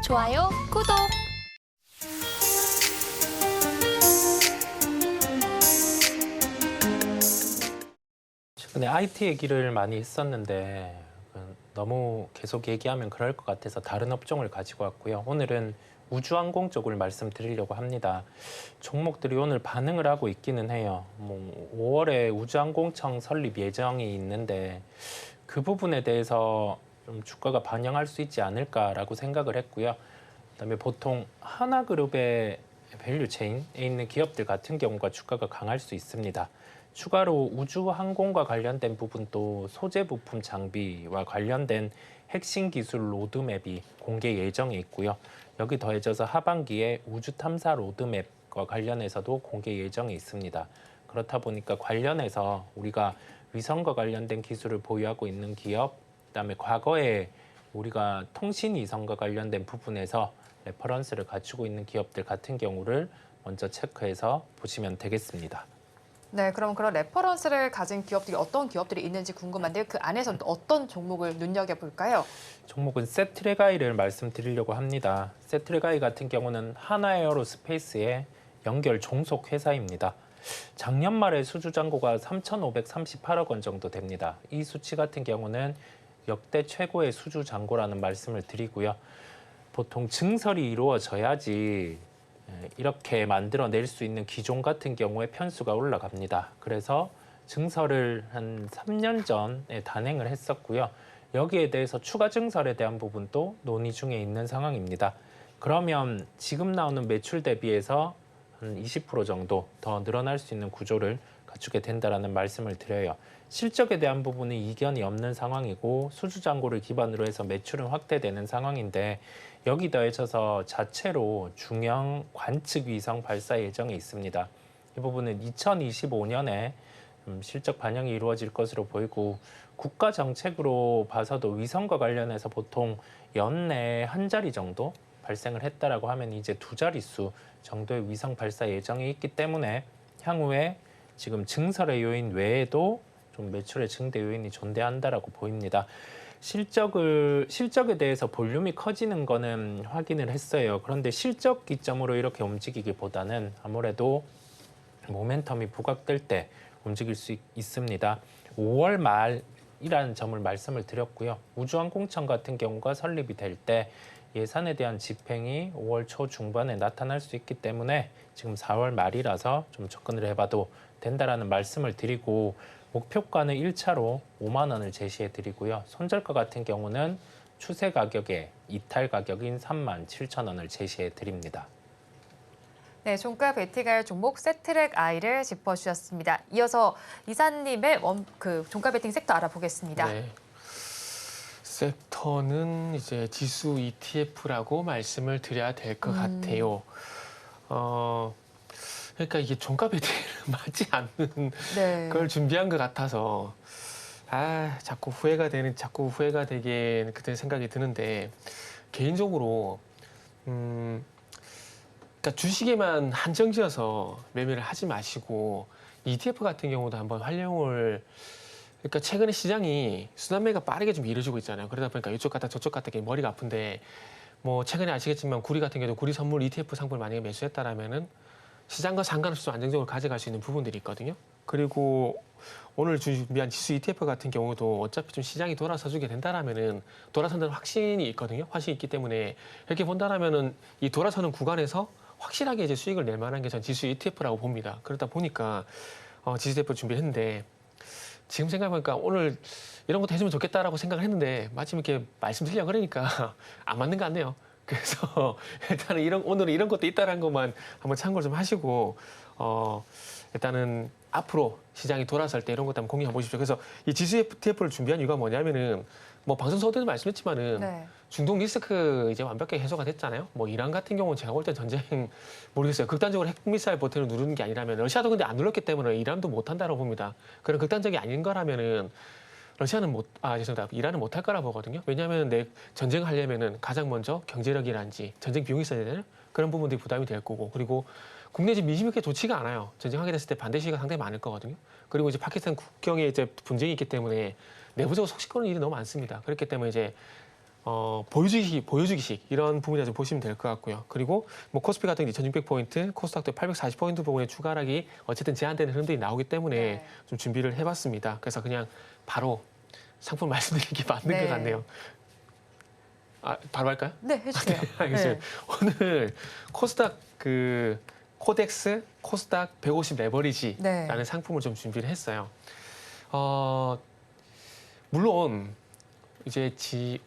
좋아요, 구독! 최근에 IT 얘기를 많이 했었는데 너무 계속 얘기하면 그럴 것 같아서 다른 업종을 가지고 왔고요. 오늘은 우주항공 쪽을 말씀드리려고 합니다. 종목들이 오늘 반응을 하고 있기는 해요. 5월에 우주항공청 설립 예정이 있는데 그 부분에 대해서 좀 주가가 반영할 수 있지 않을까라고 생각을 했고요. 그다음에 보통 하나그룹의 밸류체인에 있는 기업들 같은 경우가 주가가 강할 수 있습니다. 추가로 우주항공과 관련된 부분도 소재 부품 장비와 관련된 핵심 기술 로드맵이 공개 예정에 있고요. 여기 더해져서 하반기에 우주 탐사 로드맵과 관련해서도 공개 예정에 있습니다. 그렇다 보니까 관련해서 우리가 위성과 관련된 기술을 보유하고 있는 기업, 그다음에 과거에 우리가 통신 이성과 관련된 부분에서 레퍼런스를 갖추고 있는 기업들 같은 경우를 먼저 체크해서 보시면 되겠습니다. 네, 그럼 그런 레퍼런스를 가진 기업들이 어떤 기업들이 있는지 궁금한데요. 그 안에서는 어떤 종목을 눈여겨볼까요? 종목은 세트레가이를 말씀드리려고 합니다. 세트레가이 같은 경우는 하나에어로스페이스의 연결 종속 회사입니다. 작년 말에 수주 잔고가 3,538억 원 정도 됩니다. 이 수치 같은 경우는 역대 최고의 수주 잔고라는 말씀을 드리고요. 보통 증설이 이루어져야지 이렇게 만들어낼 수 있는 기종 같은 경우에 편수가 올라갑니다. 그래서 증설을 한 3년 전에 단행을 했었고요. 여기에 대해서 추가 증설에 대한 부분도 논의 중에 있는 상황입니다. 그러면 지금 나오는 매출 대비해서 한 20% 정도 더 늘어날 수 있는 구조를 갖추게 된다는 말씀을 드려요. 실적에 대한 부분은 이견이 없는 상황이고 수주 잔고를 기반으로 해서 매출은 확대되는 상황인데 여기 더해져서 자체로 중형 관측 위성 발사 예정에 있습니다. 이 부분은 2025년에 실적 반영이 이루어질 것으로 보이고 국가 정책으로 봐서도 위성과 관련해서 보통 연내에 한 자리 정도 발생을 했다라고 하면 이제 두 자릿수 정도의 위성 발사 예정이 있기 때문에 향후에 지금 증설의 요인 외에도 좀 매출의 증대 요인이 존재한다라고 보입니다. 실적에 대해서 볼륨이 커지는 거는 확인을 했어요. 그런데 실적 기점으로 이렇게 움직이기보다는 아무래도 모멘텀이 부각될 때 움직일 수 있습니다. 5월 말이라는 점을 말씀을 드렸고요. 우주항공청 같은 경우가 설립이 될 때 예산에 대한 집행이 5월 초 중반에 나타날 수 있기 때문에 지금 4월 말이라서 좀 접근을 해봐도 된다라는 말씀을 드리고 목표가는 1차로 5만 원을 제시해 드리고요. 손절가 같은 경우는 추세 가격에 이탈 가격인 3만 7천 원을 제시해 드립니다. 네, 종가 베팅할 종목 세트렉 I를 짚어주셨습니다. 이어서 이사님의 종가 베팅 섹터 알아보겠습니다. 네. 섹터는 이제 지수 ETF라고 말씀을 드려야 될 것 같아요. 그러니까 이게 종가 베팅을 맞지 않는 네. 걸 준비한 것 같아서 자꾸 후회가 되게 그때 생각이 드는데 개인적으로 그러니까 주식에만 한정지어서 매매를 하지 마시고 ETF 같은 경우도 한번 활용을 그러니까 최근에 시장이 순환매가 빠르게 좀 이루어지고 있잖아요. 그러다 보니까 이쪽 갔다 저쪽 갔다 머리가 아픈데 뭐 최근에 아시겠지만 구리 같은 경우도 구리 선물 ETF 상품을 만약에 매수했다라면은 시장과 상관없이 좀 안정적으로 가져갈 수 있는 부분들이 있거든요. 그리고 오늘 준비한 지수 ETF 같은 경우도 어차피 좀 시장이 돌아서주게 된다라면은 돌아선다는 확신이 있거든요. 확신이 있기 때문에 이렇게 본다라면은 이 돌아서는 구간에서 확실하게 이제 수익을 낼 만한 게 전 지수 ETF라고 봅니다. 그러다 보니까 지수 ETF 준비했는데 지금 생각해보니까 오늘 이런 것도 해주면 좋겠다라고 생각을 했는데 마침 이렇게 말씀드리려고 그러니까 안 맞는 것 같네요. 그래서 일단은 오늘은 이런 것도 있다는 것만 한번 참고를 좀 하시고 일단은 앞으로 시장이 돌아설 때 이런 것도 한번 공유해 보십시오. 그래서 이 지수 ETF를 준비한 이유가 뭐냐면은 뭐 방송서 때도 말씀했지만은 네. 중동 리스크 이제 완벽하게 해소가 됐잖아요. 뭐 이란 같은 경우는 제가 볼 때 전쟁 모르겠어요. 극단적으로 핵미사일 버튼을 누르는 게 아니라면 러시아도 근데 안 눌렀기 때문에 이란도 못 한다고 봅니다. 그런 극단적이 아닌 거라면은 죄송합니다. 이란은 못할 거라 보거든요. 왜냐하면 전쟁을 하려면은 가장 먼저 경제력이란지 전쟁 비용이 있어야 되잖아요. 그런 부분들이 부담이 될 거고 그리고 국내 지금 민심이 그렇게 좋지가 않아요. 전쟁하게 됐을 때 반대 시위가 상당히 많을 거거든요. 그리고 이제 파키스탄 국경에 이제 분쟁이 있기 때문에 내부적으로 속시끄러운 일이 너무 많습니다. 그렇기 때문에 이제 보여주기식 이런 부분이라고 보시면 될 것 같고요. 그리고 뭐 코스피 같은 경우 2,600포인트, 코스닥도 840포인트 부분의 추가 하락이 어쨌든 제한되는 흐름들이 나오기 때문에 네. 좀 준비를 해봤습니다. 그래서 그냥 바로 상품 말씀드리는 게 맞는 네. 것 같네요. 바로 할까요? 네, 해주세요. 알겠습니다. 오늘 코스닥 코덱스 코스닥 150 레버리지라는 네. 상품을 좀 준비를 했어요. 물론 이제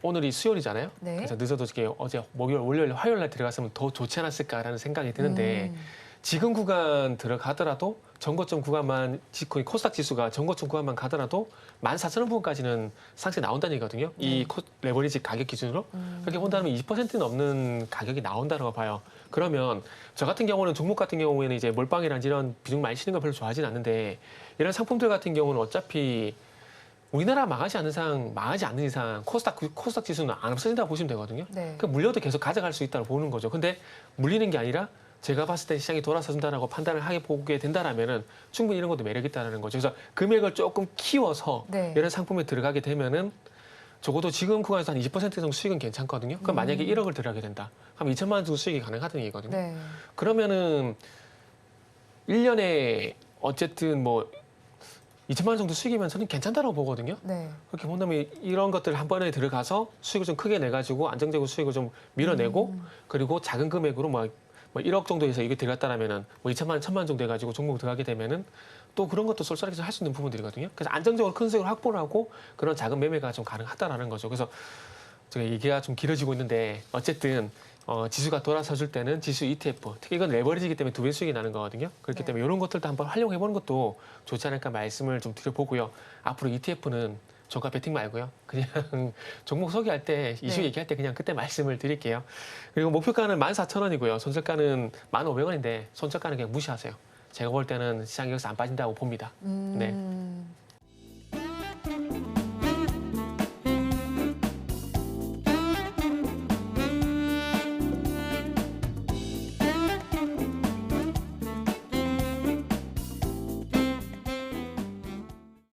오늘이 수요일이잖아요. 네. 그래서 늦어도 이게 어제 목요일, 월요일, 화요일 날 들어갔으면 더 좋지 않았을까라는 생각이 드는데 지금 구간 들어가더라도 전고점 구간만 코스닥 지수가 전고점 구간만 가더라도 14,000원 부분까지는 상승이 나온다는 얘기거든요. 이 레버리지 가격 기준으로. 그렇게 본다면 20% 넘는 가격이 나온다고 봐요. 그러면 저 같은 경우는 종목 같은 경우에는 이제 몰빵이란 이런 비중 많이 치는 거 별로 좋아하진 않는데 이런 상품들 같은 경우는 어차피 우리나라 망하지 않는 이상 코스닥 지수는 안 없어진다고 보시면 되거든요. 네. 그 물려도 계속 가져갈 수 있다고 보는 거죠. 근데 물리는 게 아니라 제가 봤을 때 시장이 돌아서준다라고 판단을 하게 보게 된다라면은 충분히 이런 것도 매력 있다라는 거죠. 그래서 금액을 조금 키워서 네. 이런 상품에 들어가게 되면은 적어도 지금 구간에서 한 20% 정도 수익은 괜찮거든요. 그럼 만약에 1억을 들어가게 된다. 그럼 2천만 원 정도 수익이 가능하다는 얘기거든요. 네. 그러면은 1년에 어쨌든 뭐 2천만 원 정도 수익이면 저는 괜찮다고 보거든요. 네. 그렇게 본다면 이런 것들 한 번에 들어가서 수익을 좀 크게 내가지고 안정적으로 수익을 좀 밀어내고 그리고 작은 금액으로 뭐 1억 정도에서 이게 들어갔다라면은 뭐 2천만 원, 1천만 원 정도 해가지고 종목 들어가게 되면은 또 그런 것도 쏠쏠하게 할 수 있는 부분들이거든요. 그래서 안정적으로 큰 수익을 확보를 하고 그런 작은 매매가 좀 가능하다라는 거죠. 그래서 제가 얘기가 좀 길어지고 있는데 어쨌든 지수가 돌아서줄 때는 지수 ETF, 특히 이건 레버리지이기 때문에 두 배 수익이 나는 거거든요. 그렇기 네. 때문에 이런 것들도 한번 활용해보는 것도 좋지 않을까 말씀을 좀 드려보고요. 앞으로 ETF는 종가 베팅 말고요. 그냥 종목 소개할 때, 이슈 네. 얘기할 때 그냥 그때 말씀을 드릴게요. 그리고 목표가는 14,000원이고요. 손절가는 1,500원인데 손절가는 그냥 무시하세요. 제가 볼 때는 시장이 여기서 안 빠진다고 봅니다. 네.